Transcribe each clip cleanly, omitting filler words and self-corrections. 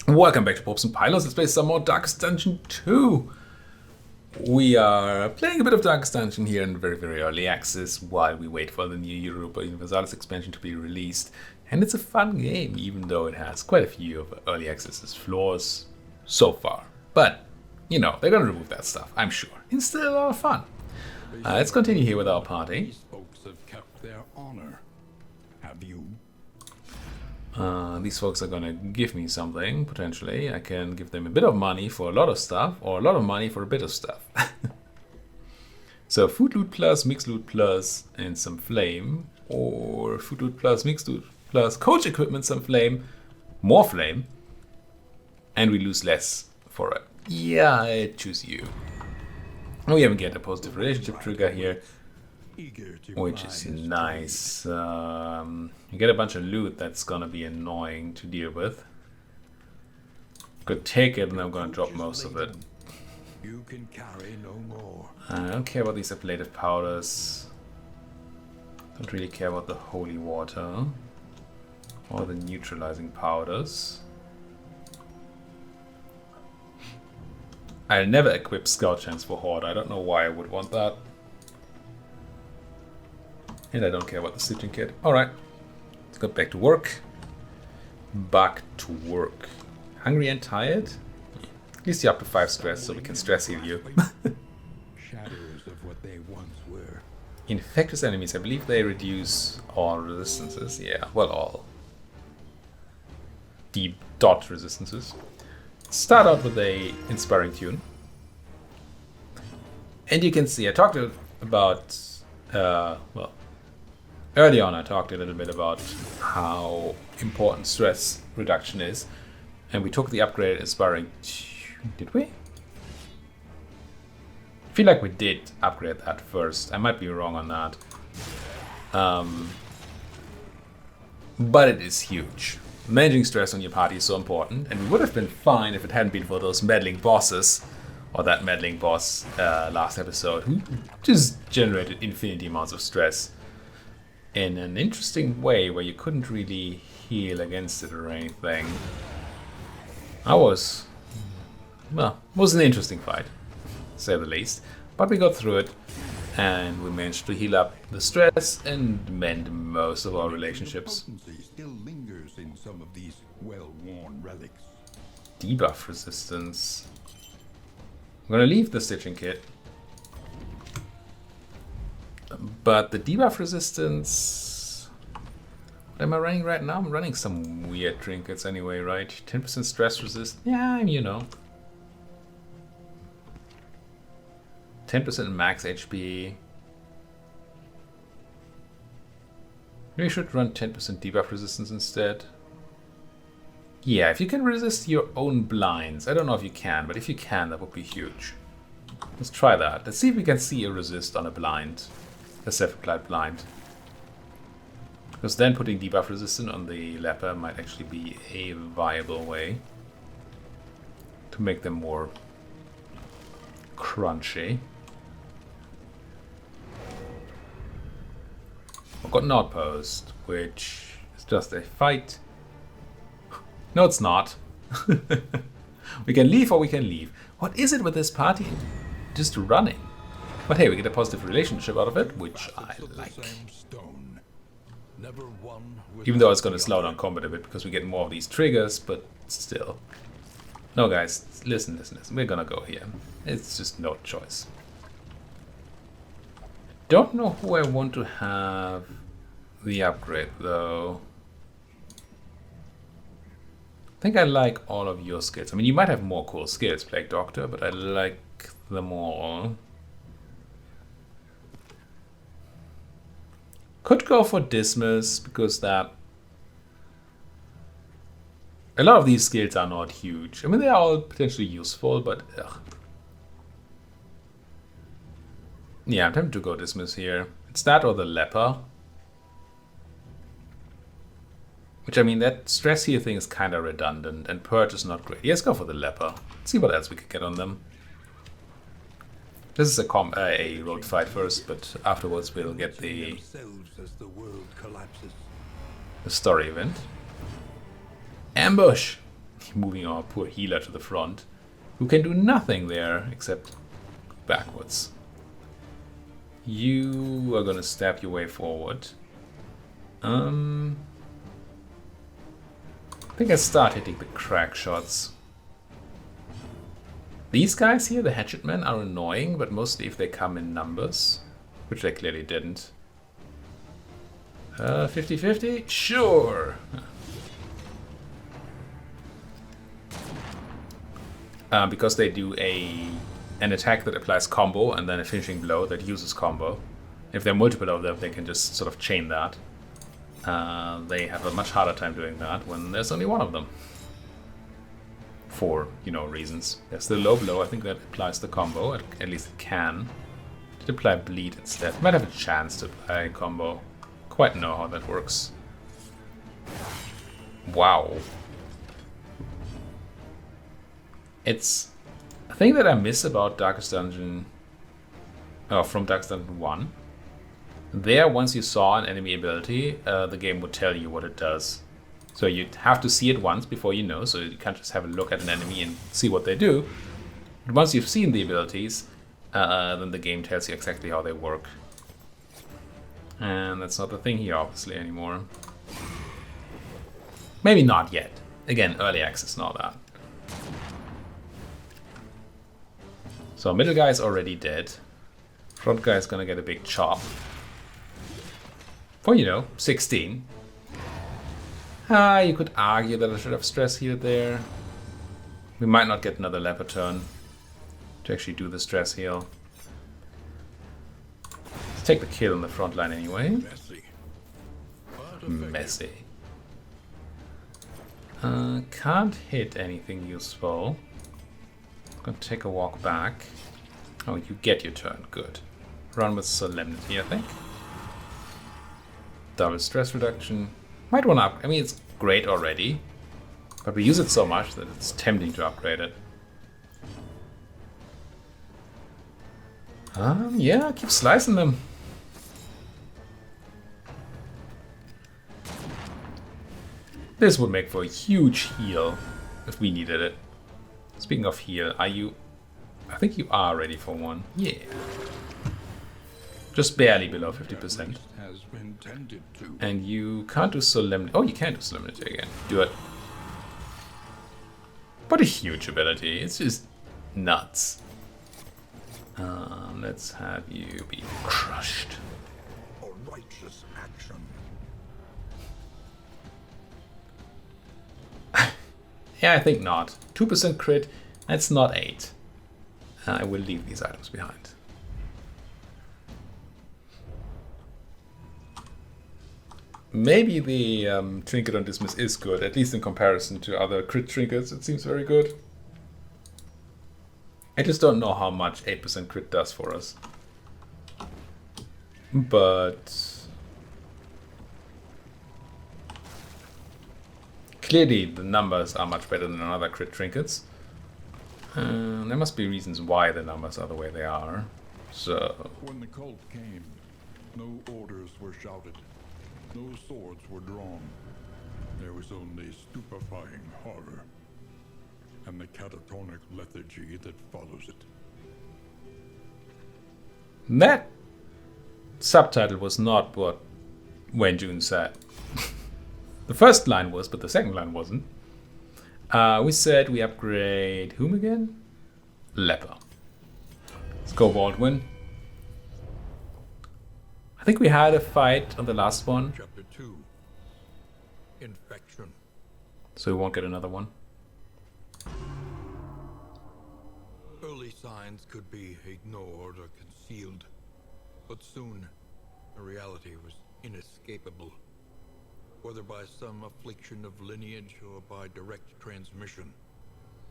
Welcome back to Popes and Pylons. Let's play some more Darkest Dungeon 2. We are playing a bit of Darkest Dungeon here in very, very early access while we wait for the new Europa Universalis expansion to be released. And it's a fun game, even though it has quite a few of early access's flaws so far. But, you know, they're going to remove that stuff, I'm sure. It's still a lot of fun. Let's continue here with our party. These folks have kept their honor. Have you? These folks are gonna give me something, potentially. I can give them a bit of money for a lot of stuff, or a lot of money for a bit of stuff. So food loot plus, mixed loot plus, and some flame. Or food loot plus, mixed loot plus, coach equipment, some flame, more flame. And we lose less for it. Yeah, I choose you. We haven't get a positive relationship trigger here, Eager to which is fly his nice. You get a bunch of loot that's gonna be annoying to deal with. Could take it, and I'm gonna drop most of it. laden. You can carry no more. I don't care about these ablative powders. Don't really care about the holy water or the neutralizing powders. I'll never equip Scout Chance for Horde. I don't know why I would want that. And I don't care about the stitching kit. Alright. Let's go back to work. Back to work. Hungry and tired? At least you're up to 5 stress, so we can stress heal you. Shadows of what they once were. Infectious enemies, I believe they reduce all resistances. Yeah, well, all. Deep dot resistances. Start out with a inspiring tune. And you can see, I talked about, well, early on I talked a little bit about how important stress reduction is. And we took the upgraded inspiring tune. Did we? I feel like we did upgrade that first. I might be wrong on that. But it is huge. Managing stress on your party is so important, and we would have been fine if it hadn't been for those meddling bosses, or that meddling boss last episode, who just generated infinity amounts of stress in an interesting way where you couldn't really heal against it or anything. Well, it was an interesting fight, to say the least. But we got through it, and we managed to heal up the stress and mend most of our relationships. Potency still lingers in some of these well-worn relics. Debuff resistance. I'm gonna leave the stitching kit. But the debuff resistance... What am I running right now? I'm running some weird trinkets anyway, right? 10% stress resist. Yeah, you know. 10% max HP. Maybe I should run 10% debuff resistance instead. Yeah, if you can resist your own blinds. I don't know if you can, but if you can, that would be huge. Let's try that. Let's see if we can see a resist on a blind. A self-applied blind. Because then putting debuff resistance on the leper might actually be a viable way to make them more crunchy. I've got an outpost, which is just a fight. No, it's not. We can leave or we can leave. What is it with this party? Just running. But hey, we get a positive relationship out of it, which I like. Stone. Never one Even though it's going to slow down combat a bit because we get more of these triggers, but still. No, guys, listen. We're gonna go here. It's just no choice. Don't know who I want to have the upgrade, though. I think I like all of your skills. I mean, you might have more cool skills, Plague Doctor, but I like them all. Could go for Dismas, because that... A lot of these skills are not huge. I mean, they're all potentially useful, but... Ugh. Yeah, I'm tempted to go Dismas here. It's that or the Leper. Which, I mean, that stress heal thing is kind of redundant, and Purge is not great. Yes, go for the Leper. Let's see what else we could get on them. This is a road fight first, but afterwards we'll get the themselves as the world collapses. story event. Ambush! moving our poor healer to the front, who can do nothing there except backwards. You are gonna stab your way forward. I think I start hitting the crack shots. These guys here, the hatchet men, are annoying, but mostly if they come in numbers, which they clearly didn't. 50-50? Sure! Because they do an attack that applies combo and then a finishing blow that uses combo. If there are multiple of them, they can just sort of chain that. They have a much harder time doing that when there's only one of them. For, reasons. There's the low blow, I think that applies the combo, at least it can. Did apply bleed instead. Might have a chance to apply combo. Quite know how that works. Wow. It's a thing that I miss about Darkest Dungeon, from Darkest Dungeon 1. There, once you saw an enemy ability, the game would tell you what it does. So you'd have to see it once before you know, so you can't just have a look at an enemy and see what they do. But once you've seen the abilities, then the game tells you exactly how they work. And that's not the thing here, obviously, anymore. Maybe not yet. Again, early access and all that. So middle guy is already dead. Front guy is gonna get a big chop. For, 16. You could argue that I should have stress healed there. We might not get another leopard turn to actually do the stress heal. Let's take the kill on the front line anyway. Messy. Can't hit anything useful. Gonna take a walk back. Oh, you get your turn. Good. Run with Solemnity, I think. Double stress reduction. Might want to up. I mean, it's great already, but we use it so much that it's tempting to upgrade it. Yeah, keep slicing them. This would make for a huge heal if we needed it. Speaking of heal, are you... I think you are ready for one. Yeah. Just barely below 50%. And you can't do Solemnity. Oh, you can do Solemnity again. Do it. What a huge ability. It's just nuts. Let's have you be crushed. A righteous action. Yeah, I think not. 2% crit, that's not 8. I will leave these items behind. Maybe the Trinket on Dismiss is good, at least in comparison to other crit trinkets. It seems very good. I just don't know how much 8% crit does for us. But clearly the numbers are much better than other crit trinkets. There must be reasons why the numbers are the way they are. So When the cult came, no orders were shouted. No swords were drawn. There was only stupefying horror and the catatonic lethargy that follows it. that subtitle was not what Wen Jun said. The first line was, but the second line wasn't. We said we upgrade whom again? Leper. Let's go Baldwin. I think we had a fight on the last one, Chapter 2. Infection. so we won't get another one. Early signs could be ignored or concealed, but soon the reality was inescapable. Whether by some affliction of lineage or by direct transmission,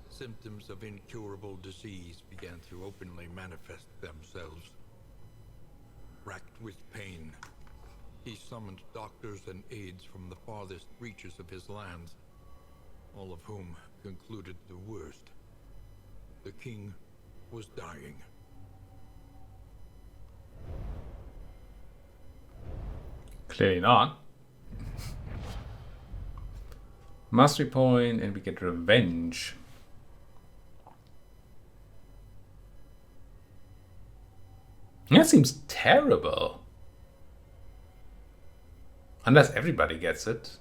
symptoms of incurable disease began to openly manifest themselves. Racked with pain, he summoned doctors and aides from the farthest reaches of his lands, all of whom concluded the worst. The king was dying. Clearly not. Mastery point, and we get revenge. That seems terrible. Unless everybody gets it.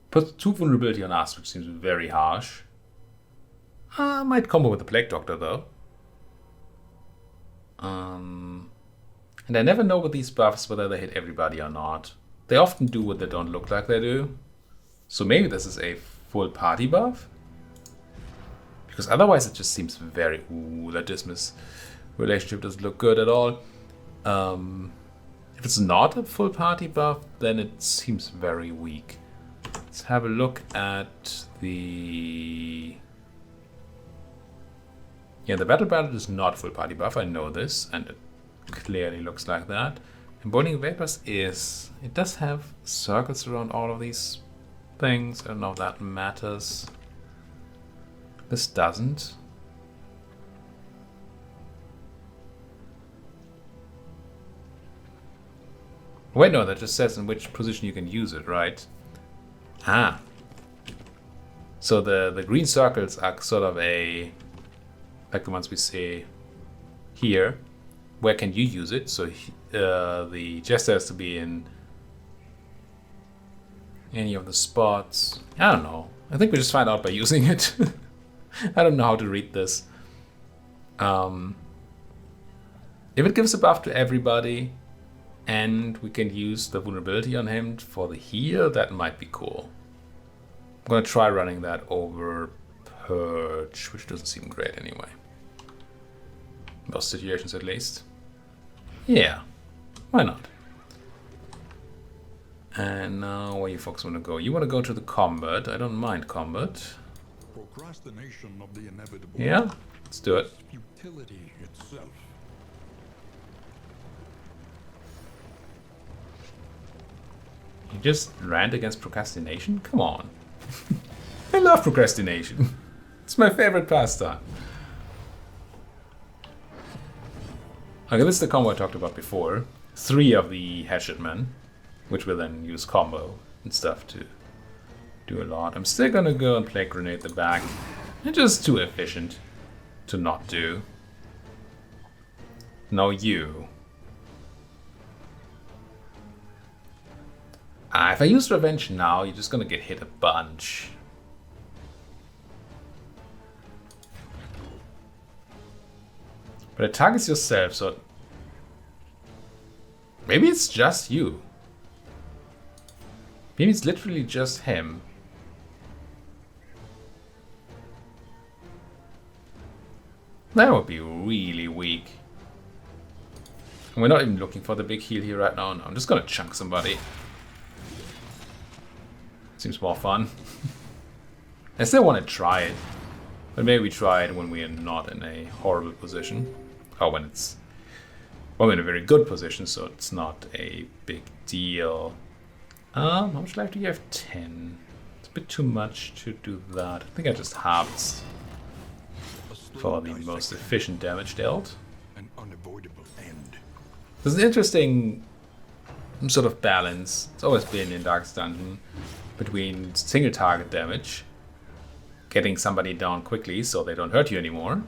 Put 2 vulnerability on us, which seems very harsh. Might combo with the Plague Doctor, though. And I never know with these buffs whether they hit everybody or not. They often do what they don't look like they do. So maybe this is a full party buff? Because otherwise it just seems very... Ooh, that Dismas relationship doesn't look good at all. If it's not a full party buff, then it seems very weak. Let's have a look at the... Yeah, the Battle Ballad is not full party buff, I know this, and it clearly looks like that. And Boiling Vapors is... It does have circles around all of these things. I don't know if that matters. This doesn't. Wait, no, that just says in which position you can use it, right? Ah. So the green circles are sort of a... like the ones we see here. Where can you use it? So the Jester has to be in any of the spots. I don't know. I think we just find out by using it. I don't know how to read this. If it gives a buff to everybody and we can use the vulnerability on him for the heal, that might be cool. I'm gonna try running that over Purge, which doesn't seem great anyway. Most situations at least. Yeah, why not? And now where you folks want to go? You want to go to the combat. I don't mind combat. Procrastination of the inevitable. Yeah, let's do it. Futility itself. You just rant against procrastination? Come on. I love procrastination. It's my favorite pastime. Okay, this is the combo I talked about before. 3 of the Hatchetmen, which will then use combo and stuff to do a lot. I'm still gonna go and Plague Grenade the back. It's just too efficient to not do. Now you. If I use Revenge now, you're just gonna get hit a bunch. But it targets yourself, so... Maybe it's just you. Maybe it's literally just him. That would be really weak. And we're not even looking for the big heal here right now. No, I'm just gonna chunk somebody. Seems more fun. I still want to try it. But maybe we try it when we are not in a horrible position. Or when it's... Well, we're in a very good position, so it's not a big deal. How much life do you have? 10. It's a bit too much to do that. I think I just halved for the most efficient damage dealt. An unavoidable end. There's an interesting sort of balance. It's always been in Darkest Dungeon between single target damage, getting somebody down quickly so they don't hurt you anymore,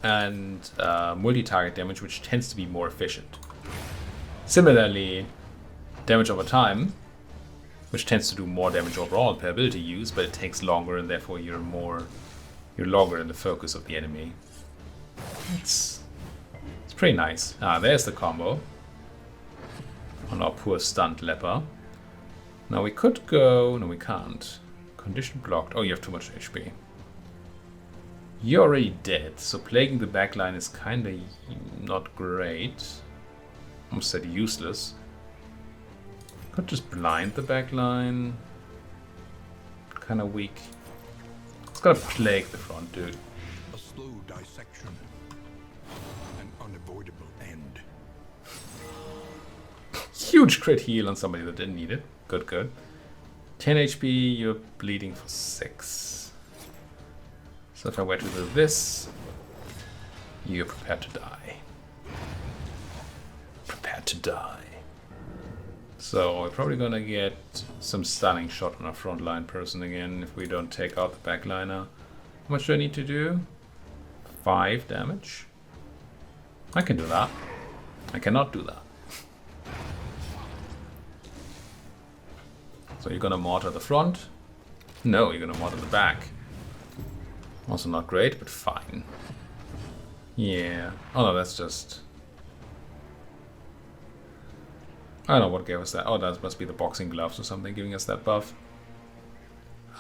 and multi-target damage, which tends to be more efficient. Similarly, damage over time, which tends to do more damage overall per ability use, but it takes longer and therefore you're longer in the focus of the enemy. It's pretty nice. There's the combo on our poor stunned leper. Now we could go... No, we can't. Condition blocked. Oh, you have too much HP. You're already dead, so plaguing the backline is kinda not great. Almost said useless. Could just blind the backline. Kinda weak. It's gonna plague the front, dude. A slow dissection. An unavoidable end. Huge crit heal on somebody that didn't need it. Good, good. 10 HP, you're bleeding for 6. So if I were to do this, you're prepared to die. Prepared to die. So we're probably gonna get some stunning shot on our frontline person again if we don't take out the backliner. How much do I need to do? 5 damage? I can do that. I cannot do that. So you're gonna mortar the front? No, you're gonna mortar the back. Also not great, but fine. Yeah. Oh no, that's just... I don't know what gave us that. Oh, that must be the boxing gloves or something giving us that buff.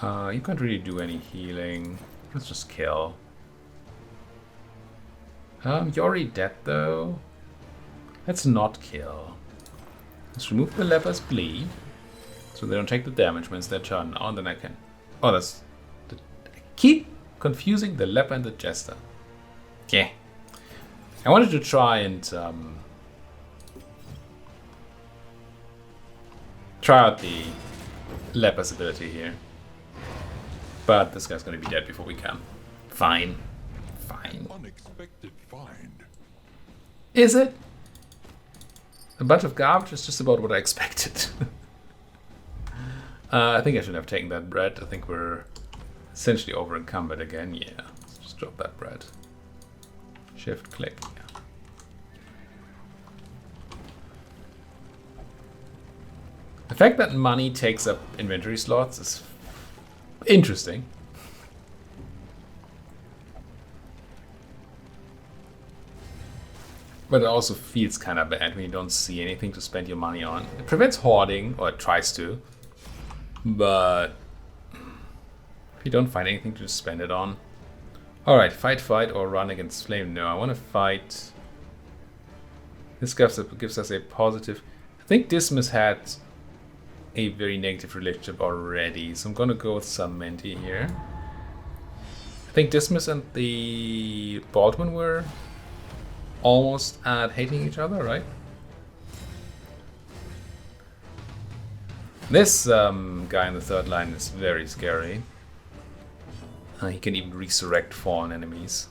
You can't really do any healing. Let's just kill. You're already dead though. Let's not kill. Let's remove the leper's bleed. So they don't take the damage when it's their turn now, and then I can... Oh, that's... I keep confusing the leper and the jester. Okay. I wanted to try and... try out the leper's ability here. But this guy's gonna be dead before we can. Fine. Fine. Unexpected find. Is it? A bunch of garbage is just about what I expected. I think I should have taken that bread. I think we're essentially over encumbered again. Yeah, let's just drop that bread. Shift click. Yeah. The fact that money takes up inventory slots is interesting. But it also feels kind of bad when you don't see anything to spend your money on. It prevents hoarding, or it tries to. But if you don't find anything to spend it on. Alright, fight, or run against flame. No, I want to fight. This gives us a positive... I think Dismas had a very negative relationship already, so I'm going to go with Samenti here. I think Dismas and the Baldwin were almost at hating each other, right? This guy in the third line is very scary. He can even resurrect fallen enemies.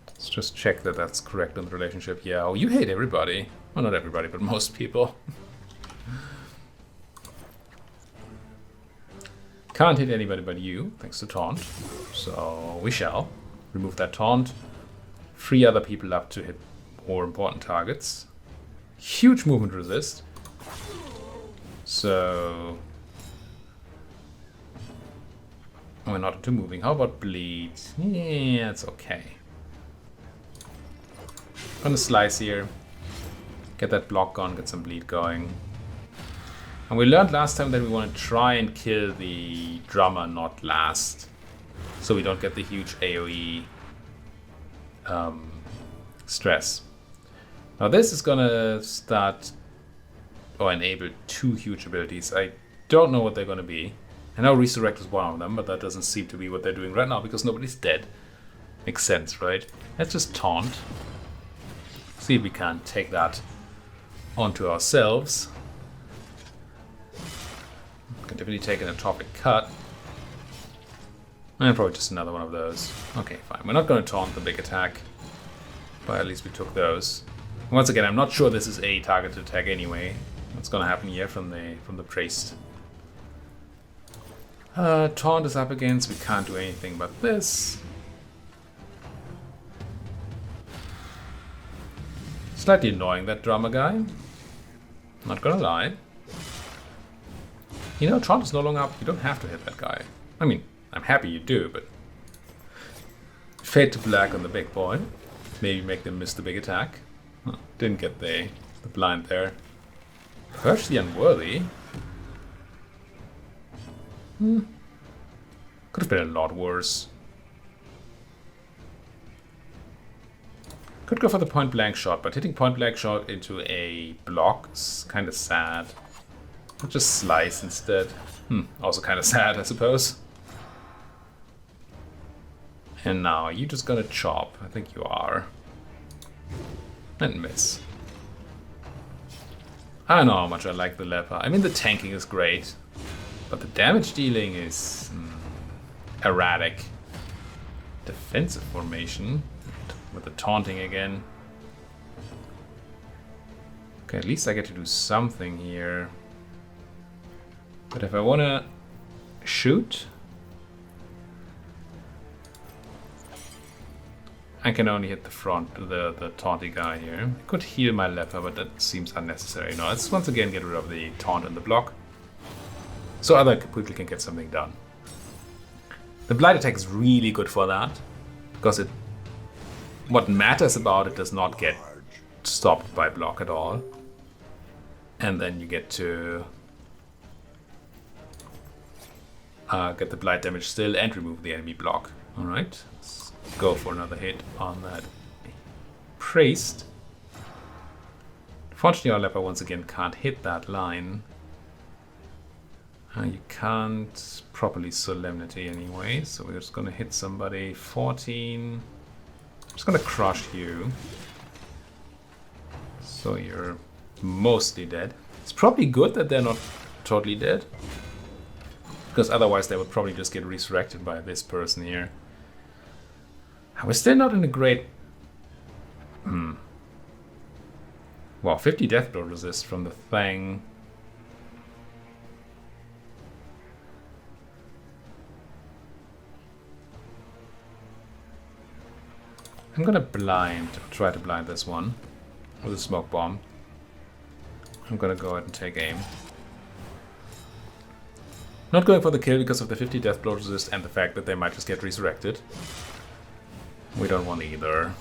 Let's just check that that's correct in the relationship. Yeah, oh, you hate everybody. Well, not everybody, but most people. Can't hit anybody but you, thanks to taunt. So we shall remove that taunt. Free other people up to hit more important targets. Huge movement resist. So we're not into moving. How about bleed? Yeah, it's okay. Gonna slice here. Get that block gone, get some bleed going. And we learned last time that we want to try and kill the drummer not last. So we don't get the huge AoE stress. Now this is gonna start or enable 2 huge abilities. I don't know what they're gonna be. I know Resurrect is one of them, but that doesn't seem to be what they're doing right now because nobody's dead. Makes sense, right? Let's just taunt. See if we can take that onto ourselves. Can definitely take an atopic cut. And probably just another one of those. Okay, fine. We're not going to taunt the big attack. But at least we took those. Once again, I'm not sure this is a targeted attack anyway. What's going to happen here from the priest? Taunt is up against. We can't do anything but this. Slightly annoying, that drummer guy. Not gonna lie. You know, taunt is no longer up. You don't have to hit that guy. I mean, I'm happy you do, but... Fade to black on the big boy. Maybe make them miss the big attack. Huh, didn't get the blind there. Purge the Unworthy. Could have been a lot worse. Could go for the point blank shot, but hitting point blank shot into a block is kind of sad. I'll just slice instead. Also kind of sad, I suppose. And now, are you just gonna chop? I think you are. And miss. I don't know how much I like the leper. I mean, the tanking is great, but the damage dealing is erratic. Defensive formation with the taunting again. Okay, at least I get to do something here. But if I want to shoot, I can only hit the front, the taunty guy here. I could heal my leper, but that seems unnecessary. No, let's once again get rid of the taunt and the block, so other quickly can get something done. The blight attack is really good for that, because what matters about it does not get stopped by block at all. And then you get to get the blight damage still and remove the enemy block. Alright, let's go for another hit on that priest. Unfortunately, our leper once again can't hit that line. You can't properly solemnity anyway, so we're just gonna hit somebody. 14. I'm just gonna crush you. So you're mostly dead. It's probably good that they're not totally dead, because otherwise they would probably just get resurrected by this person here. We're still not in a great... Wow, 50 death blow resist from the Fang. I'm gonna try to blind this one with a smoke bomb. I'm gonna go ahead and take aim. Not going for the kill because of the 50 death blow resist and the fact that they might just get resurrected. We don't want either.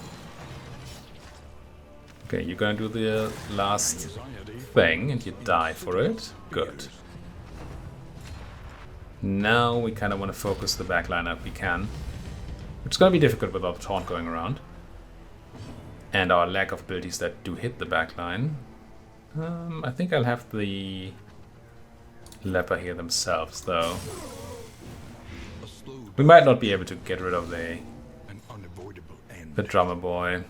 Okay, you're gonna do the last thing and you die for it. Good. Now we kind of want to focus the backline if we can. It's gonna be difficult without taunt going around. And our lack of abilities that do hit the backline. I think I'll have the leper here themselves, though. We might not be able to get rid of the drummer boy.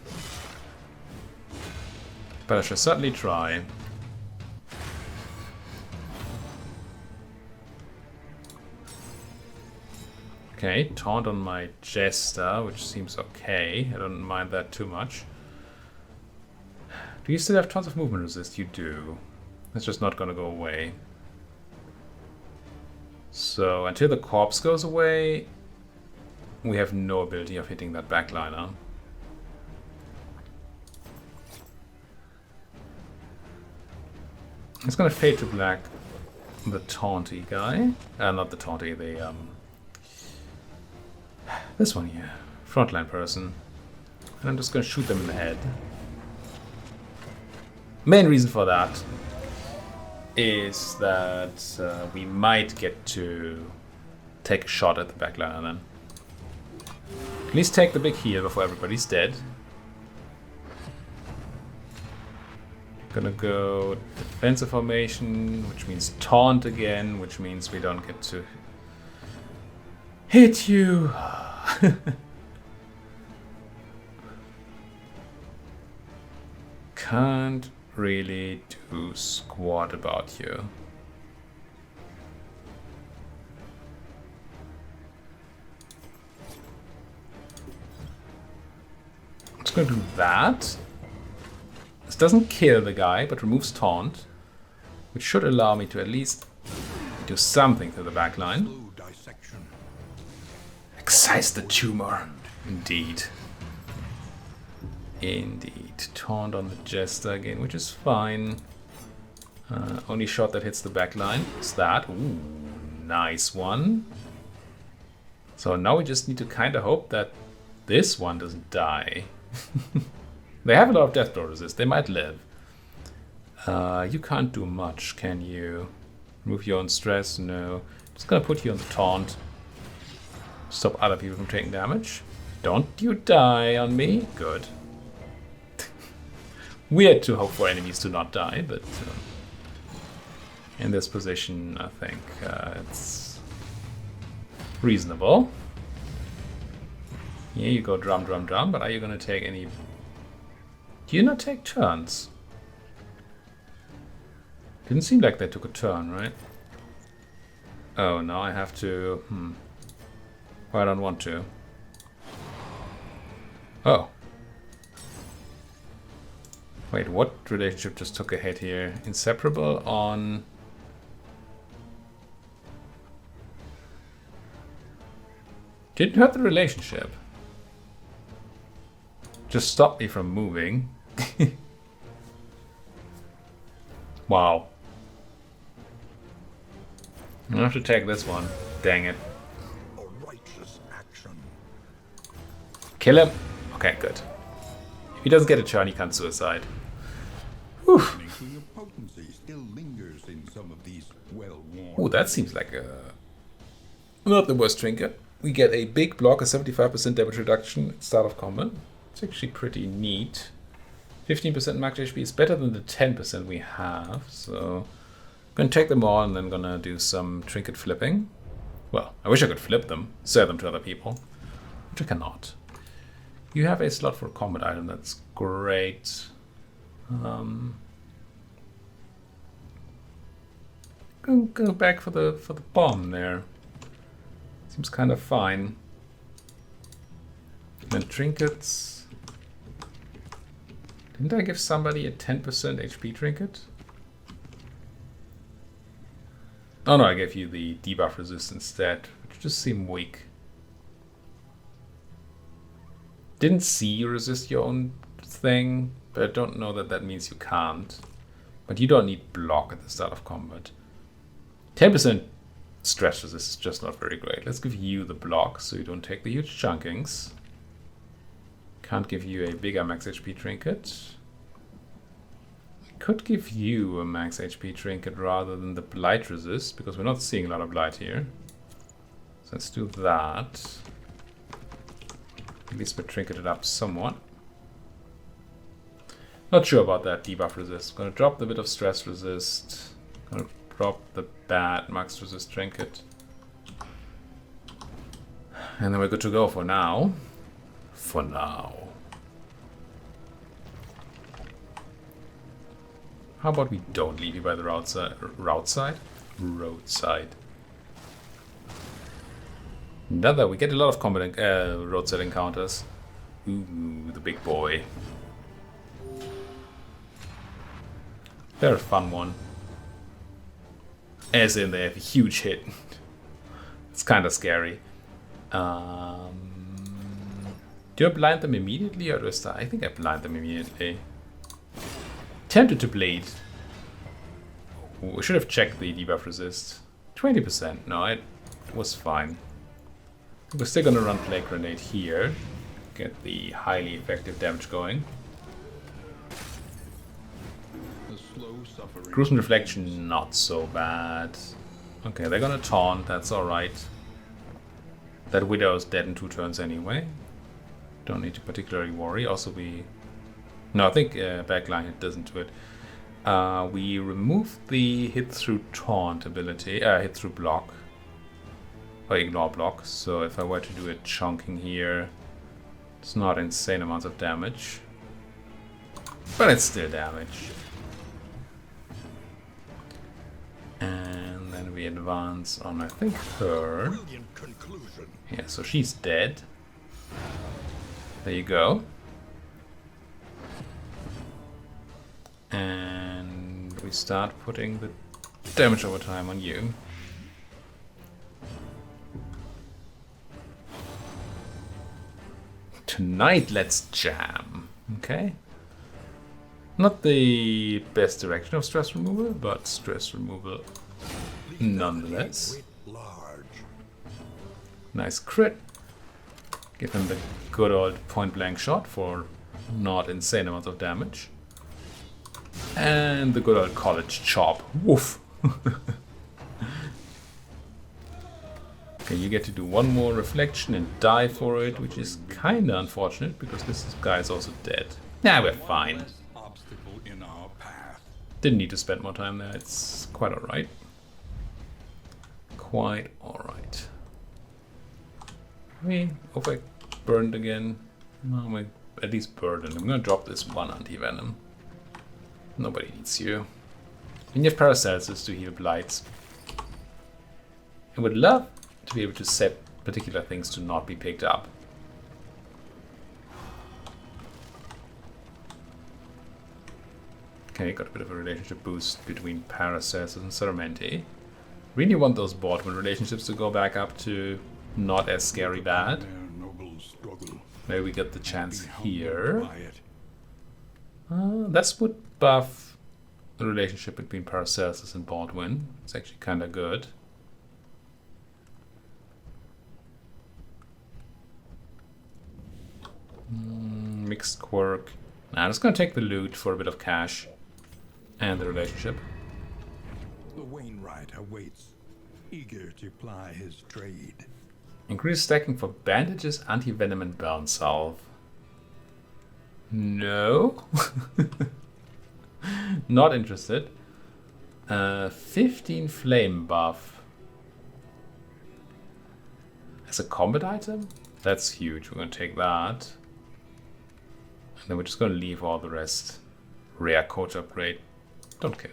But I shall certainly try. Okay, taunt on my jester, which seems okay. I don't mind that too much. Do you still have tons of movement resist? You do. It's just not gonna go away. So until the corpse goes away, we have no ability of hitting that backliner. It's gonna fade to black the taunty guy. Not the taunty, the this one here. Frontline person. And I'm just gonna shoot them in the head. Main reason for that is that we might get to take a shot at the backliner then. At least take the big heal before everybody's dead. Gonna go defensive formation, which means taunt again, which means we don't get to hit you. Can't really do squat about you. I'm just gonna do that. This doesn't kill the guy, but removes taunt, which should allow me to at least do something to the backline. Excise the tumor. Indeed. Indeed. Taunt on the jester again, which is fine. Only shot that hits the backline is that. Ooh, nice one. So now we just need to kind of hope that this one doesn't die. They have a lot of death blow resist. They might live. You can't do much, can you? Remove your own stress? No. Just gonna put you on the taunt. Stop other people from taking damage. Don't you die on me. Good. Weird to hope for enemies to not die, but in this position, I think it's reasonable. Here you go, drum, drum, drum, but are you going to take any... Do you not take turns? Didn't seem like they took a turn, right? Oh, now I have to... Well, I don't want to. Oh. Wait, what relationship just took a hit here? Inseparable on... Didn't hurt the relationship. Just stopped me from moving. Wow. I'm gonna have to take this one. Dang it. A righteous action. Kill him. Okay, good. If he doesn't get a turn, he can't suicide. Whew. Nuclear potency still lingers in some of these well-worn. Ooh, that seems like a... Not the worst trinket. We get a big block, a 75% damage reduction at start of combat. It's actually pretty neat. 15% max HP is better than the 10% we have, so... I'm gonna take them all and then gonna do some trinket flipping. Well, I wish I could flip them, sell them to other people, which I cannot. You have a slot for a combat item, that's great. Go back for the bomb there. Seems kind of fine. And then trinkets. Didn't I give somebody a 10% HP trinket? Oh no, I gave you the debuff resist instead, which just seemed weak. Didn't see you resist your own thing, but I don't know that that means you can't. But you don't need block at the start of combat. 10% stress resist is just not very great. Let's give you the block so you don't take the huge chunkings. Can't give you a bigger max HP trinket. Could give you a max HP trinket rather than the blight resist, because we're not seeing a lot of blight here. So let's do that. At least we're trinketed up somewhat. Not sure about that debuff resist. Gonna drop the bit of stress resist. Gonna drop the bad max resist trinket. And then we're good to go for now. For now. How about we don't leave you by the roadside? Another, we get a lot of combat roadside encounters. Ooh, the big boy. They're a fun one. As in, they have a huge hit. It's kind of scary. Do I blind them immediately or do I start? I think I blind them immediately. Tempted to bleed. We should have checked the debuff resist. 20%. No, it was fine. We're still gonna run Plague Grenade here. Get the highly effective damage going. Gruesome Reflection, not so bad. Okay, they're gonna taunt, that's alright. That Widow is dead in 2 turns anyway. Don't need to particularly worry. Also, no, I think backline hit doesn't do it. We remove the hit through taunt ability, hit through block. Or ignore block. So if I were to do a chunking here, it's not insane amounts of damage. But it's still damage. And then we advance on, I think, her. Brilliant conclusion. Yeah, so she's dead. There you go. And we start putting the damage over time on you. Tonight, let's jam. Okay. Not the best direction of stress removal, but stress removal nonetheless. Large. Nice crit. Give him the good old point blank shot for not insane amounts of damage. And the good old college chop. Woof. Okay, you get to do one more reflection and die for it, which is kinda unfortunate because this guy is also dead. Nah, we're fine. Obstacle in our path. Didn't need to spend more time there, it's quite alright. Quite alright. Hope I burned again. No, I at least burned. I'm gonna drop this one anti-venom. Nobody needs you. And you have Paracelsus to heal blights. I would love to be able to set particular things to not be picked up. Okay, got a bit of a relationship boost between Paracelsus and Saramenti. Really want those Baldwin relationships to go back up to not as scary bad. Their noble struggle. Maybe we get the chance Be humbled here. by it. This would buff the relationship between Paracelsus and Baldwin. It's actually kind of good. Mixed quirk. Nah, I'm just gonna take the loot for a bit of cash and the relationship. The Wainwright awaits, eager to ply his trade. Increase stacking for bandages, anti-venom, and burn salve. No. Not interested. 15 flame buff. As a combat item? That's huge. We're gonna take that. And then we're just gonna leave all the rest. Rare coat upgrade. Don't care.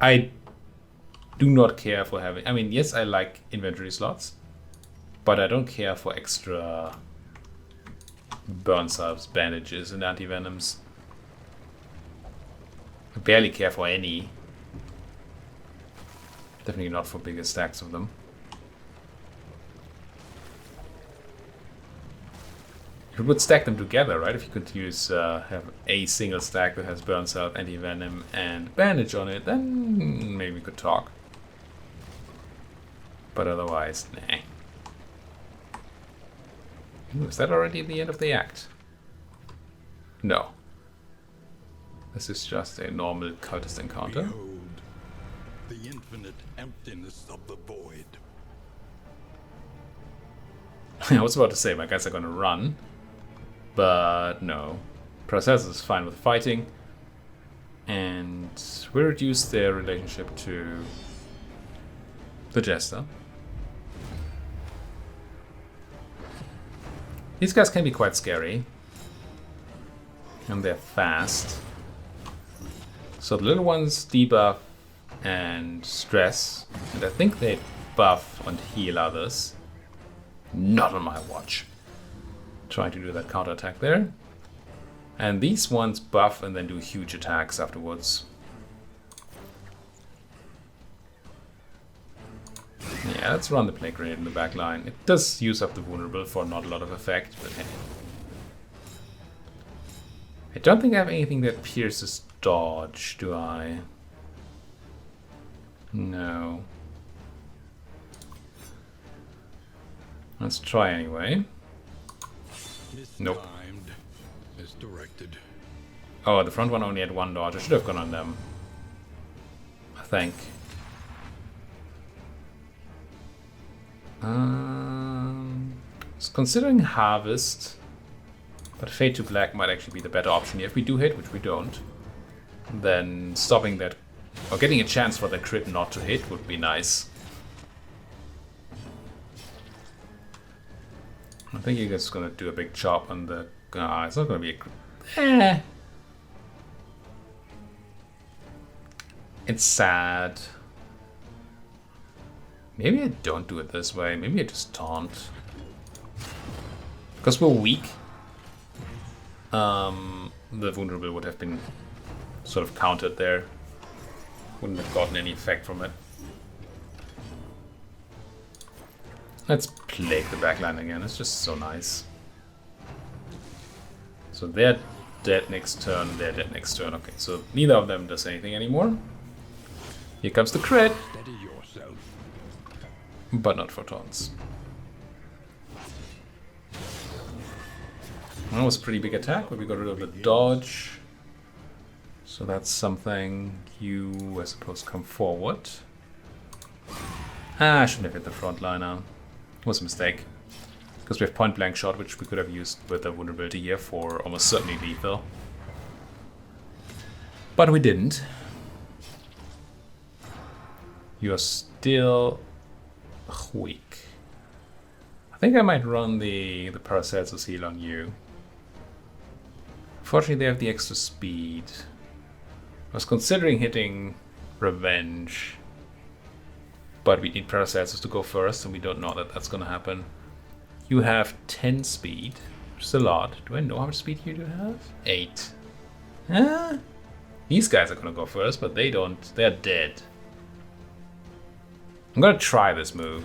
I do not care for having... I mean, yes, I like inventory slots. But I don't care for extra burn salves, bandages, and anti-venoms. I barely care for any. Definitely not for bigger stacks of them. You would stack them together, right? If you could use have a single stack that has burn salve, anti-venom, and bandage on it, then maybe we could talk. But otherwise, nah. Ooh, is that already the end of the act? No. This is just a normal cultist encounter. Behold, the infinite emptiness of the void. I was about to say, my guys are gonna run. But no. Paracelsus is fine with fighting. And we reduce their relationship to the Jester. These guys can be quite scary. And they're fast. So the little ones debuff and stress. And I think they buff and heal others. Not on my watch. Trying to do that counterattack there. And these ones buff and then do huge attacks afterwards. Yeah, let's run the plague grenade in the back line. It does use up the vulnerable for not a lot of effect, but hey. I don't think I have anything that pierces dodge, do I? No. Let's try anyway. Nope. Mistimed, misdirected. Oh, the front one only had one dodge. I should have gone on them. I think. Considering Harvest, but Fade to Black might actually be the better option here. If we do hit, which we don't, then stopping that, or getting a chance for the crit not to hit would be nice. I think you're just gonna do a big chop on the... it's not gonna be a... It's sad. Maybe I don't do it this way. Maybe I just taunt. Because we're weak. The vulnerable would have been sort of countered there. Wouldn't have gotten any effect from it. Let's plague the backline again. It's just so nice. So they're dead next turn, they're dead next turn. Okay, so neither of them does anything anymore. Here comes the crit. Steady yourself. But not for taunts. That was a pretty big attack, but we got rid of the dodge. So that's something. You, I suppose, come forward. I shouldn't have hit the frontliner. It was a mistake. Because we have point blank shot, which we could have used with the vulnerability here for almost certainly lethal. But we didn't. You're still weak. I think I might run the Paracelsus heal on you. Fortunately, they have the extra speed. I was considering hitting Revenge, but we need Paracelsus to go first, and we don't know that that's going to happen. You have 10 speed. which is a lot. Do I know how much speed you do have? 8. Huh? These guys are gonna go first, but they don't. They're dead. I'm gonna try this move.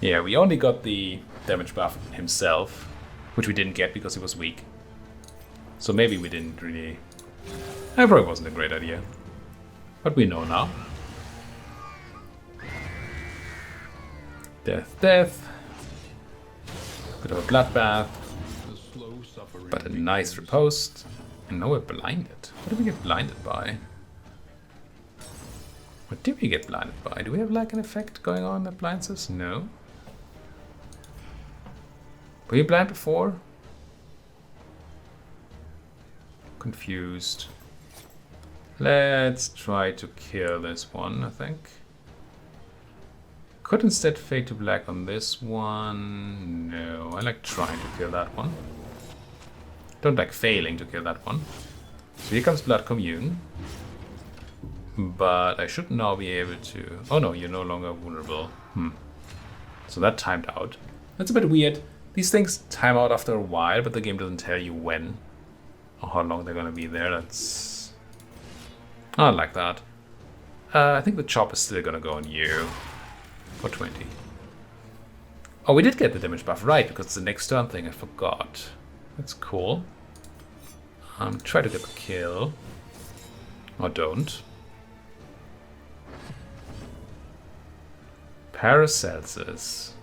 Yeah, we only got the damage buff himself, which we didn't get because he was weak. So maybe we didn't really... That probably wasn't a great idea. But we know now. Death, death. Bit of a bloodbath. But a nice riposte. And now we're blinded. What did we get blinded by? What did we get blinded by? Do we have like an effect going on that blinds us? No. Were you blind before? Confused. Let's try to kill this one, I think. Could instead fade to black on this one. No, I like trying to kill that one. Don't like failing to kill that one. So here comes Blood Commune. But I should now be able to... Oh no, you're no longer vulnerable. So that timed out. That's a bit weird. These things time out after a while, but the game doesn't tell you when or how long they're gonna be there. That's... I don't like that. I think the chop is still gonna go on you. For 20. Oh, we did get the damage buff right, because it's the next turn thing, I forgot. That's cool. Try to get the kill. Or don't. Paracelsus.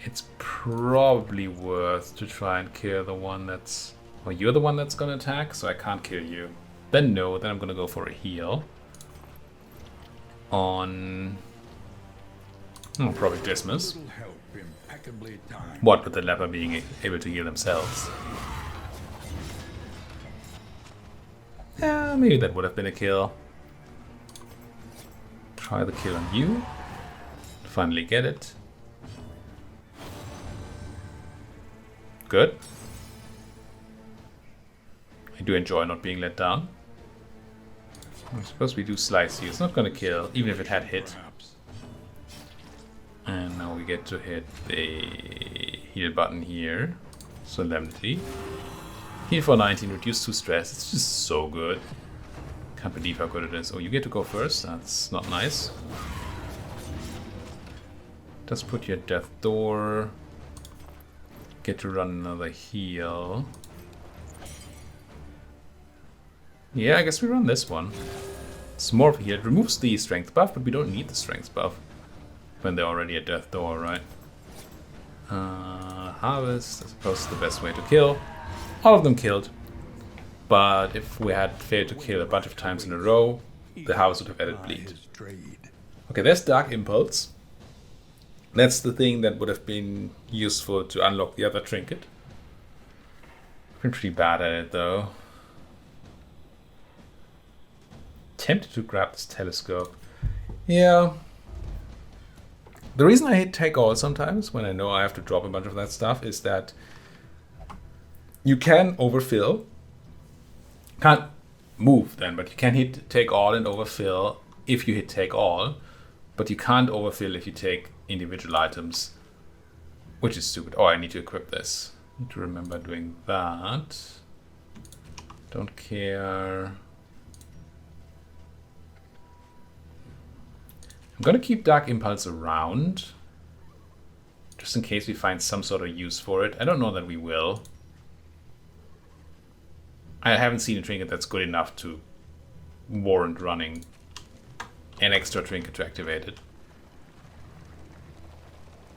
It's probably worth to try and kill the one that's... Well, you're the one that's gonna attack, so I can't kill you. Then no, then I'm gonna go for a heal. On... Oh, probably Dismas. What with the leper being able to heal themselves? Yeah, maybe that would have been a kill. Try the kill on you. Finally get it. Good. I do enjoy not being let down. I suppose we do slice you. It's not gonna kill, even if it had hit. And now we get to hit the heal button here. Solemnity. Heal for 19, reduce 2 stress. It's just so good. Can't believe how good it is. Oh, you get to go first. That's not nice. Just put your death door. Get to run another heal. Yeah, I guess we run this one. It's more of a heal. It removes the strength buff, but we don't need the strength buff when they're already at death door, right? Harvest, I suppose, is the best way to kill. All of them killed. But if we had failed to kill a bunch of times in a row, the harvest would have added bleed. Okay, there's Dark Impulse. That's the thing that would have been useful to unlock the other trinket. Been pretty bad at it though. Tempted to grab this telescope. Yeah. The reason I hit take all sometimes when I know I have to drop a bunch of that stuff is that you can overfill. Can't move then, but you can hit take all and overfill if you hit take all. But you can't overfill if you take individual items, which is stupid. Oh, I need to equip this. Need to remember doing that. Don't care. I'm gonna keep Dark Impulse around, just in case we find some sort of use for it. I don't know that we will. I haven't seen a trinket that's good enough to warrant running an extra trinket to activate it.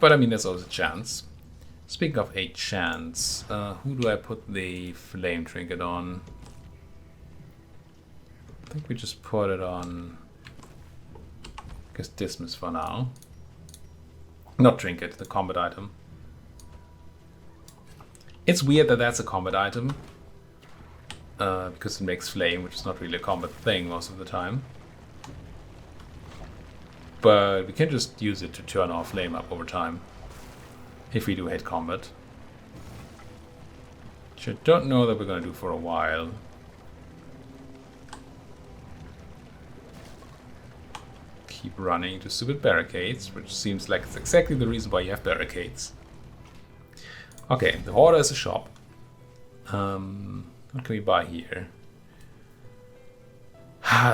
But I mean, there's always a chance. Speaking of a chance, who do I put the flame trinket on? I think we just put it on, I guess, Dismas for now. Not trinket, the combat item. It's weird that that's a combat item. Because it makes flame, which is not really a combat thing most of the time. But we can just use it to turn our flame up over time. If we do hit combat. Which I don't know that we're going to do for a while. keep running into stupid barricades, which seems like it's exactly the reason why you have barricades. Okay, the Hoarder is a shop. What can we buy here?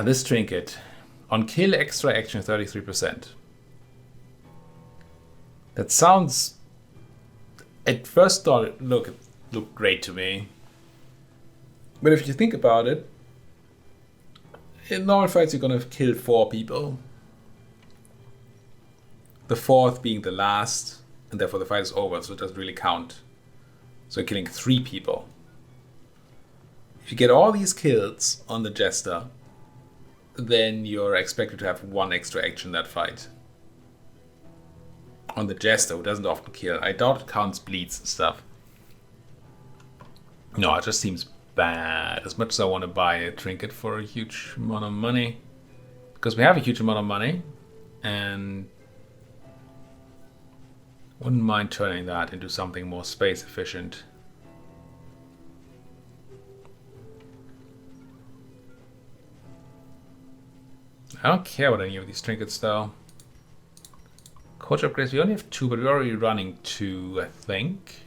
This trinket. On kill, extra action 33%. That sounds... At first thought it looked great to me. But if you think about it, in normal fights you're gonna kill 4 people. The 4th being the last, and therefore the fight is over, so it doesn't really count. So you're killing 3 people. If you get all these kills on the Jester, then you're expected to have 1 extra action in that fight. On the Jester, who doesn't often kill. I doubt it counts bleeds and stuff. No, it just seems bad. As much as I want to buy a trinket for a huge amount of money. Because we have a huge amount of money. And wouldn't mind turning that into something more space efficient. I don't care about any of these trinkets though. Coach upgrades, we only have 2, but we're already running 2, I think.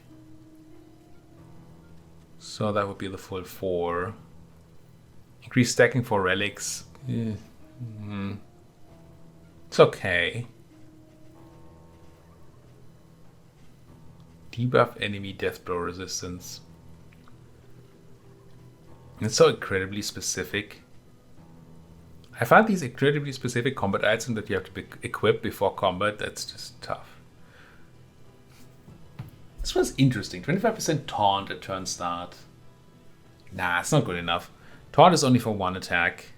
So that would be the full 4. Increase stacking for relics. Yeah. It's okay. Debuff enemy death blow resistance. It's so incredibly specific. I find these incredibly specific combat items that you have to equip before combat, that's just tough. This one's interesting. 25% taunt at turn start. Nah, it's not good enough. Taunt is only for 1 attack.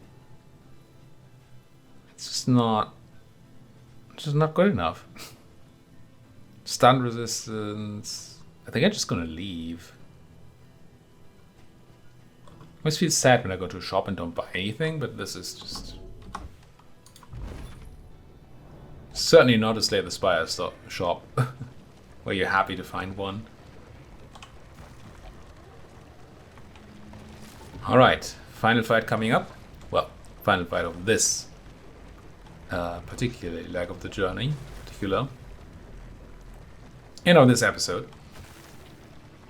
It's just not good enough. Stun resistance. I think I'm just gonna leave. I always feel sad when I go to a shop and don't buy anything, but this is just... Certainly not a Slay the Spire shop, where you're happy to find one. Alright, final fight coming up. Well, final fight of this particular leg of the journey, and of this episode.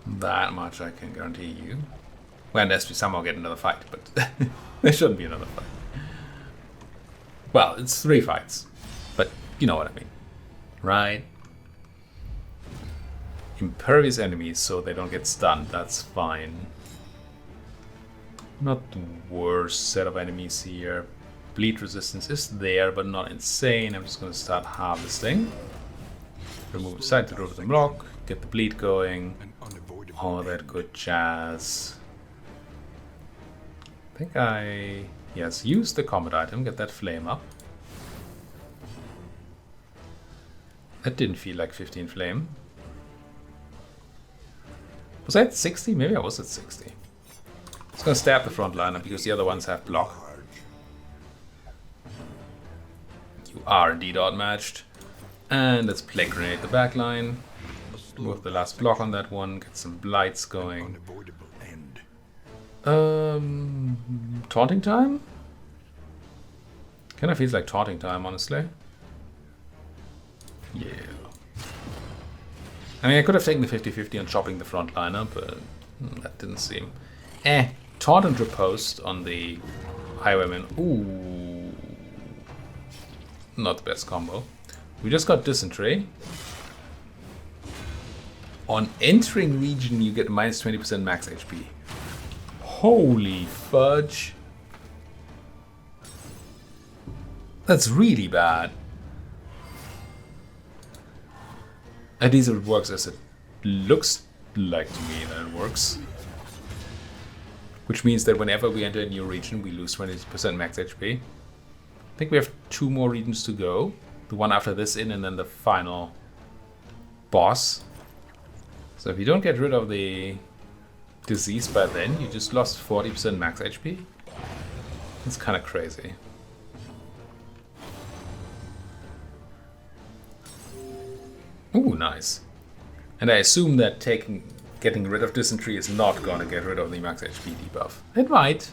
That much I can guarantee you. Well, unless we somehow get another fight, but there shouldn't be another fight. Well, it's 3 fights, but you know what I mean, right? Impervious enemies, so they don't get stunned, that's fine. Not the worst set of enemies here. Bleed resistance is there, but not insane. I'm just going to start harvesting. Remove side to over the block, get the bleed going, all that good jazz. I think use the combat item, get that flame up. That didn't feel like 15 flame. Was I at 60? Maybe I was at 60. It's gonna stab the frontliner because the other ones have block. You are indeed outmatched. And let's Plague Grenade the backline. Move the last block on that one, get some blights going. Taunting time? Kinda feels like taunting time, honestly. Yeah. I mean, I could have taken the 50-50 on chopping the frontliner, but that didn't seem... Taunt and Riposte on the Highwayman. Ooh. Not the best combo. We just got Dysentery. On entering region, you get minus 20% max HP. Holy fudge. That's really bad. At least it works as it looks like to me that it works. Which means that whenever we enter a new region, we lose 20% max HP. I think we have 2 more regions to go. The one after this and then the final boss. So if you don't get rid of the disease by then, you just lost 40% max HP. It's kind of crazy. Ooh, nice. And I assume that getting rid of Dysentery is not going to get rid of the max HP debuff. It might.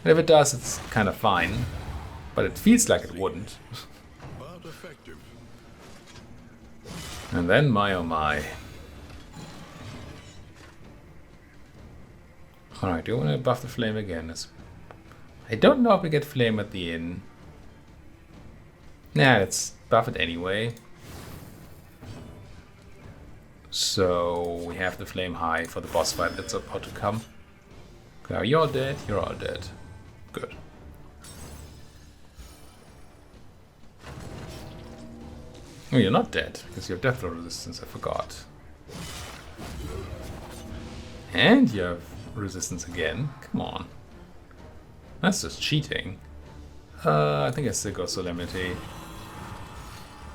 And if it does, it's kind of fine. But it feels like it wouldn't. but effective. And then, my oh my. Alright, do you want to buff the flame again? I don't know if we get flame at the inn. Nah, let's buff it anyway. So we have the flame high for the boss fight that's about to come. Now you're dead, you're all dead. Good. Oh, you're not dead, because you have death roll resistance, I forgot. And you have resistance again. Come on. That's just cheating. I think I still go Solemnity.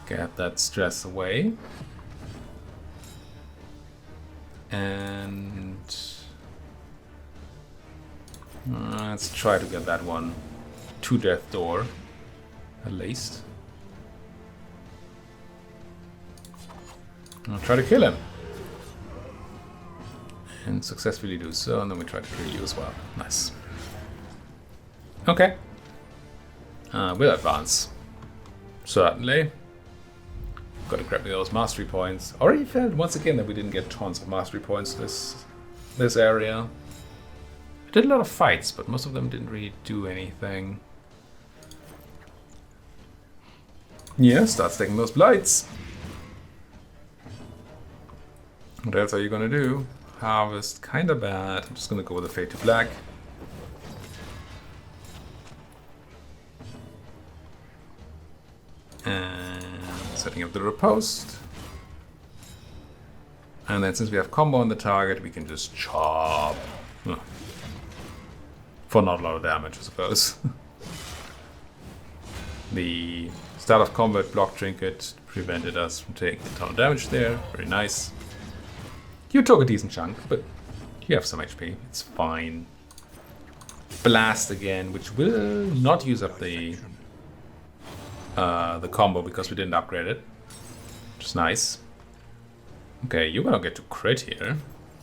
Get that stress away. And let's try to get that one to death door, at least. I'll try to kill him. And successfully do so, and then we try to kill you as well. Nice. Okay. We'll advance. Certainly. Gotta grab those mastery points. Already felt once again that we didn't get tons of mastery points this area. I did a lot of fights, but most of them didn't really do anything. Yeah, start taking those blights. What else are you gonna do? Harvest, kinda bad. I'm just gonna go with a Fade to Black. And setting up the riposte. And then since we have combo on the target, we can just chop. For not a lot of damage, I suppose. The start of combat block trinket prevented us from taking a ton of damage there. Very nice. You took a decent chunk, but you have some HP. It's fine. Blast again, which will not use up the combo because we didn't upgrade it. Which is nice. Okay, you're gonna get to crit here.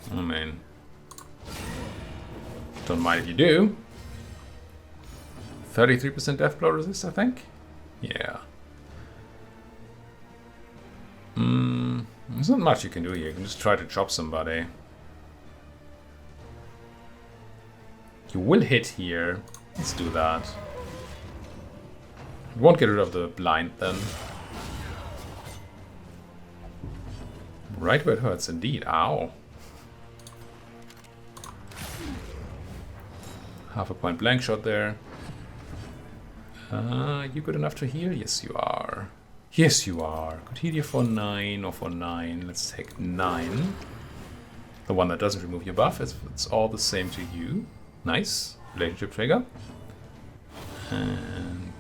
I mean, don't mind if you do. 33% death blow resist, I think. Yeah. There's not much you can do here. You can just try to chop somebody. You will hit here. Let's do that. You won't get rid of the blind then. Right where it hurts indeed. Ow. Half a point blank shot there. You good enough to heal? Yes, you are. Yes, you are. Could heal you for 9 or for 9. Let's take 9. The one that doesn't remove your buff. It's all the same to you. Nice. Relationship trigger. And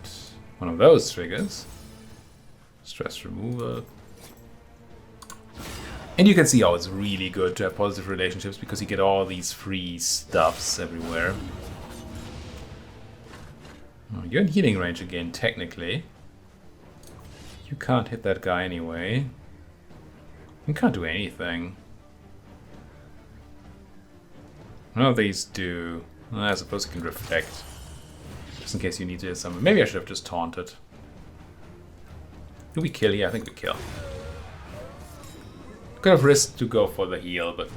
one of those triggers. Stress removal. And you can see how it's really good to have positive relationships because you get all these free stuffs everywhere. Oh, you're in healing range again, technically. You can't hit that guy anyway. You can't do anything. None of these do. I suppose you can reflect. Just in case you need to hit someone. Maybe I should have just taunted. Do we kill? Yeah, I think we kill. Could have risked to go for the heal, but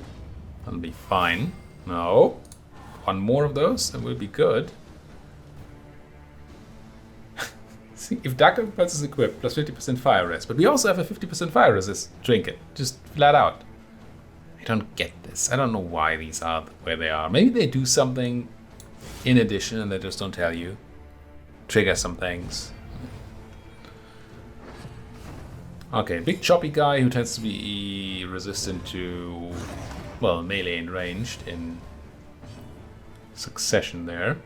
that'll be fine. No. One more of those and we'll be good. See, if Dark Impulse is equipped, plus 50% fire resist. But we also have a 50% fire resist trinket. Just flat out. I don't get this. I don't know why these are where they are. Maybe they do something in addition and they just don't tell you. Trigger some things. Okay, big choppy guy who tends to be resistant to, well, melee and ranged in succession there.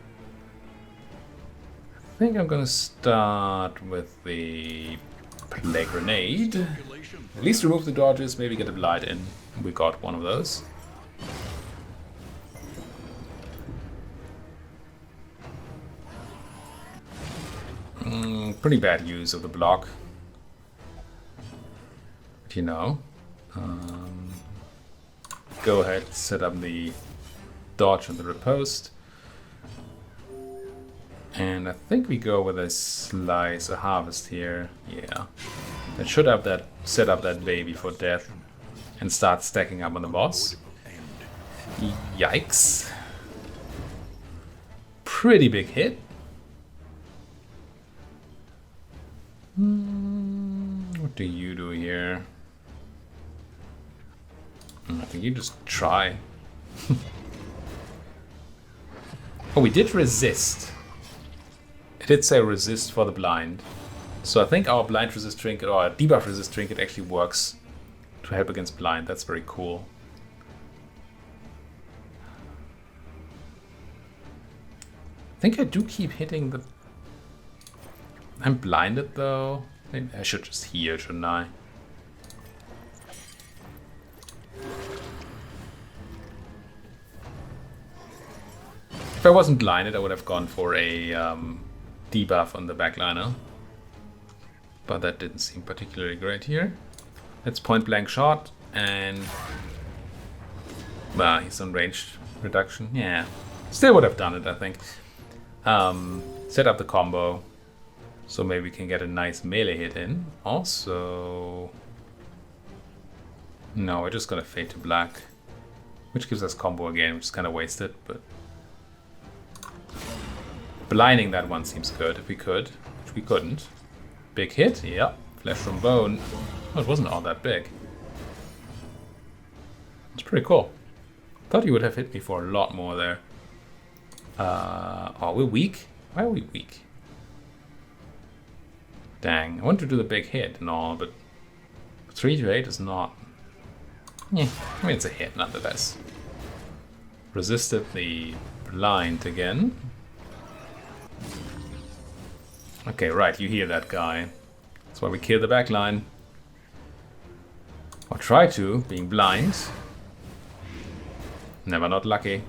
I think I'm gonna start with the Plague Grenade. At least remove the dodges, maybe get a blight in. We got one of those. Pretty bad use of the block. But you know. Go ahead, set up the dodge and the riposte. And I think we go with a slice, a harvest here. Yeah. That should have that set up that baby for death and start stacking up on the boss. Yikes. Pretty big hit. What do you do here? I think you just try. Oh, we did resist. It did say resist for the blind. So I think our blind resist trinket or our debuff resist trinket actually works to help against blind. That's very cool. I think I do keep hitting the... I'm blinded though. Maybe I should just heal, shouldn't I? If I wasn't blinded, I would have gone for a debuff on the backliner. But that didn't seem particularly great here. Let's point blank shot and... Well, he's on ranged reduction. Yeah, still would have done it, I think. Set up the combo. So maybe we can get a nice melee hit in. Also... No, we're just gonna fade to black. Which gives us combo again, which is kind of wasted, but... Blinding that one seems good, if we could. Which we couldn't. Big hit, yep. Flesh from bone. Oh, it wasn't all that big. It's pretty cool. Thought he would have hit me for a lot more there. Oh, we're weak? Why are we weak? Dang, I want to do the big hit and all, but 3 to 8 is not... Yeah, I mean it's a hit nonetheless. Resisted the blind again. Okay, right, you hear that guy. That's why we kill the backline. Or try to, being blind. Never not lucky.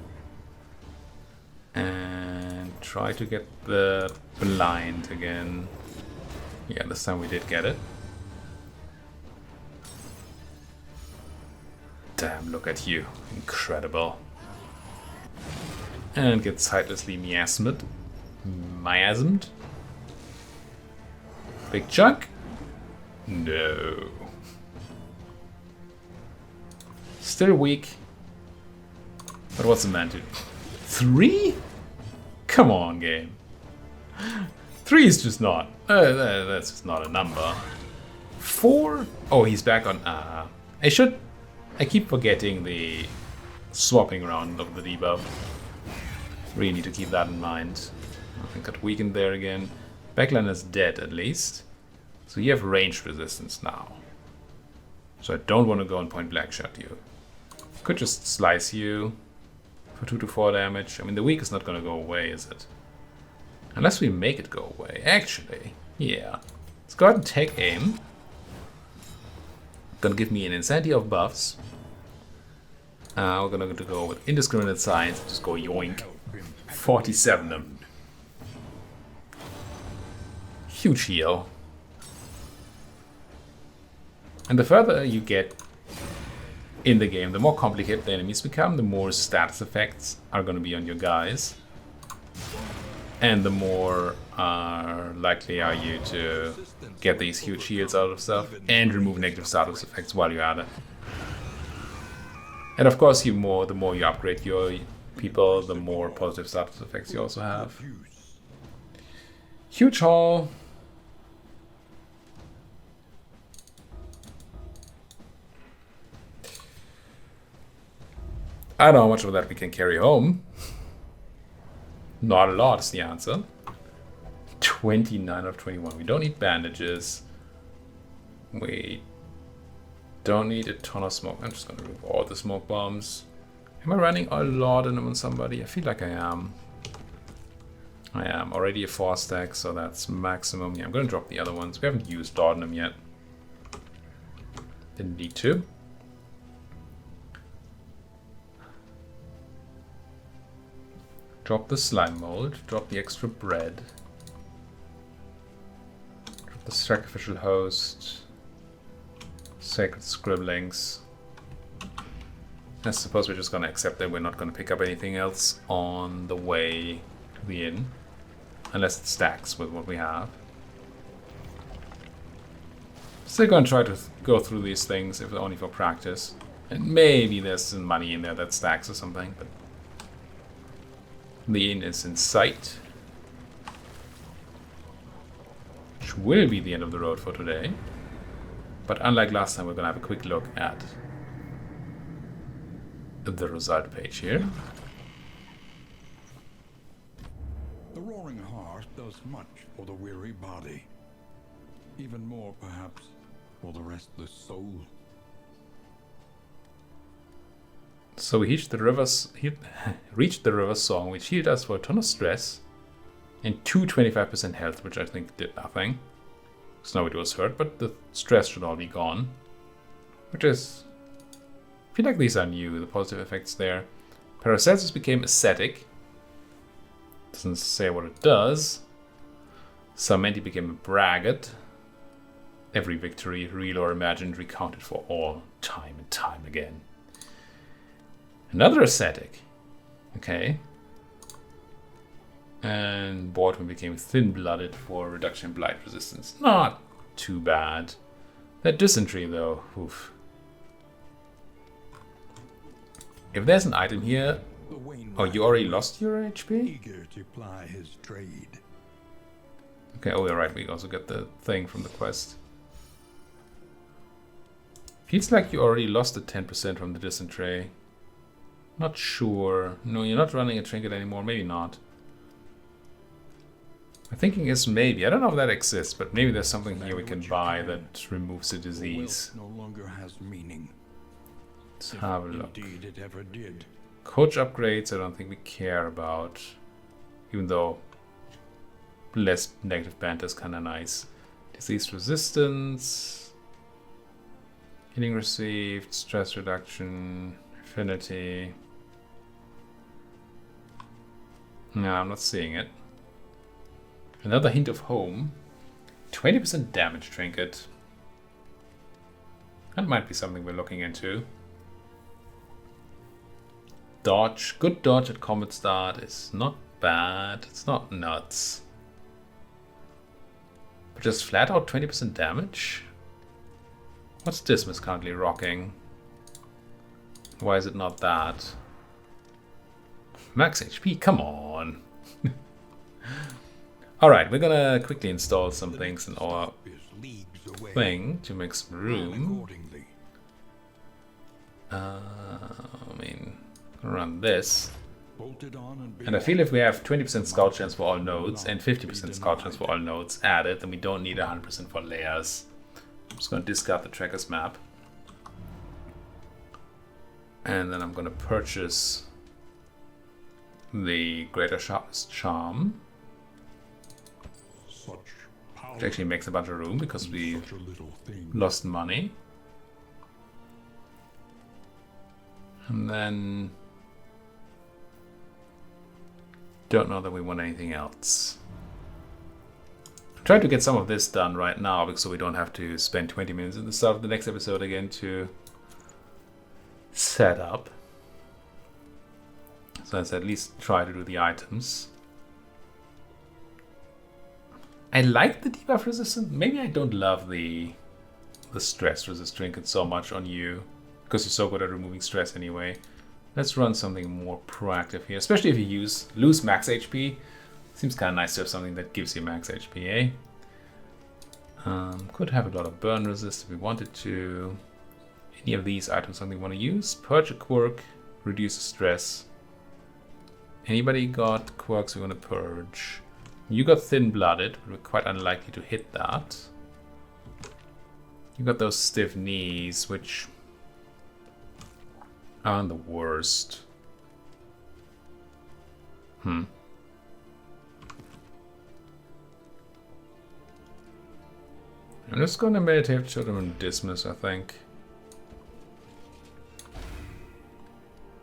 And try to get the blind again. Yeah, this time we did get it. Damn, look at you. Incredible. And get sightlessly miasmed. Miasmed. Big chunk? No. Still weak. But what's the man do? 3? Come on, game. 3 is just not. That's just not a number. 4? Oh, he's back on. I keep forgetting the swapping around of the debuff. Really need to keep that in mind. I got weakened there again. Backline is dead at least. So you have range resistance now. So I don't want to go and point black shot you. Could just slice you for 2 to 4 damage. I mean, the weak is not going to go away, is it? Unless we make it go away. Actually, yeah. Let's go ahead and take aim. Gonna give me an insanity of buffs. We're gonna go with indiscriminate science. Just go yoink. 47 them. Huge heal. And the further you get in the game, the more complicated the enemies become, the more status effects are going to be on your guys. And the more likely are you to get these huge heals out of stuff and remove negative status effects while you're at it. And of course, the more you upgrade your people, the more positive status effects you also have. Huge haul. I don't know how much of that we can carry home. Not a lot is the answer. 29 of 21. We don't need bandages. We don't need a ton of smoke. I'm just going to remove all the smoke bombs. Am I running a lot of them on somebody? I feel like I am. I am. Already a 4 stack, so that's maximum. Yeah, I'm going to drop the other ones. We haven't used Laudanum yet. Didn't need to. Drop the slime mold, drop the extra bread, drop the sacrificial host, sacred scribblings. I suppose we're just gonna accept that we're not gonna pick up anything else on the way to the inn. Unless it stacks with what we have. Still gonna try to go through these things, if only for practice. And maybe there's some money in there that stacks or something, but the inn is in sight. Which will be the end of the road for today. But unlike last time, we're gonna have a quick look at the result page here. The roaring heart does much for the weary body. Even more, perhaps, for the restless soul. So we reached the river song, which healed us for a ton of stress and 25% health, which I think did nothing. Because nobody was hurt, but the stress should all be gone. Which is... I feel like these are new, the positive effects there. Paracelsus became ascetic. Doesn't say what it does. Samenti became a braggart. Every victory, real or imagined, recounted for all time and time again. Another ascetic. Okay. And Boardman became thin-blooded for reduction in blight resistance. Not too bad. That dysentery, though. Oof. If there's an item here... Oh, you already lost your HP? Eager to ply his trade. Okay, oh, you're right. We also got the thing from the quest. Feels like you already lost the 10% from the dysentery. Not sure. No, you're not running a trinket anymore. Maybe not. My thinking is maybe. I don't know if that exists, but maybe there's something here we can buy that removes the disease. No longer has meaning. Let's have a look. Indeed, it ever did. Coach upgrades, I don't think we care about. Even though less negative banter is kind of nice. Disease resistance. Healing received. Stress reduction. Affinity. No, I'm not seeing it. Another hint of home. 20% damage trinket. That might be something we're looking into. Dodge. Good dodge at combat start is not bad. It's not nuts. But just flat out 20% damage? What's Dismas currently rocking? Why is it not that? Max HP, come on. Alright, we're gonna quickly install some things in our thing to make some room. I mean, run this. And I feel if we have 20% scout chance for all nodes and 50% scout chance for all nodes added, then we don't need 100% for layers. I'm just gonna discard the tracker's map. And then I'm gonna purchase the Greater Sharpness Charm. Which actually makes a bunch of room because we lost money. And then... don't know that we want anything else. Try to get some of this done right now because so we don't have to spend 20 minutes at the start of the next episode again to set up. So let's at least try to do the items. I like the debuff resistance. Maybe I don't love the stress resist trinket so much on you because you're so good at removing stress anyway. Let's run something more proactive here, especially if you lose max HP. Seems kind of nice to have something that gives you max HP, eh? Could have a lot of burn resist if we wanted to. Any of these items something we want to use? Purge a quirk, reduces stress. Anybody got quirks we want to purge? You got thin-blooded, but we're quite unlikely to hit that. You got those stiff knees, which aren't the worst. I'm just gonna meditate children on Dismas, I think.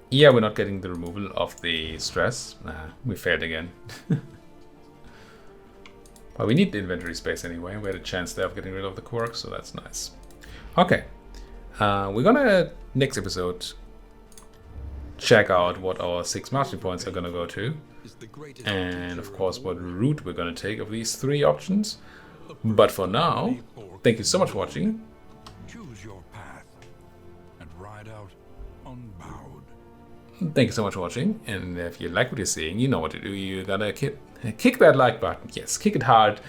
Yeah, we're not getting the removal of the stress. Nah, we failed again. But we need the inventory space anyway. We had a chance there of getting rid of the quirk, so that's nice. Okay. We're gonna, next episode, check out what our 6 mastery points are gonna go to. is the greatest and of teacher course of what warrior. route we're going to take of these 3 options. But for now, thank you so much for watching. Choose your path and ride out unbowed. Thank you so much for watching, and if you like what you're seeing, you know what to do. You gotta kick that like button. Yes, kick it hard.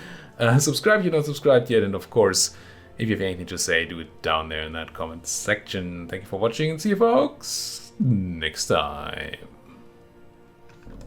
Subscribe if you're not subscribed yet, and of course, if you have anything to say, do it down there in that comment section. Thank you for watching, and see you folks next time.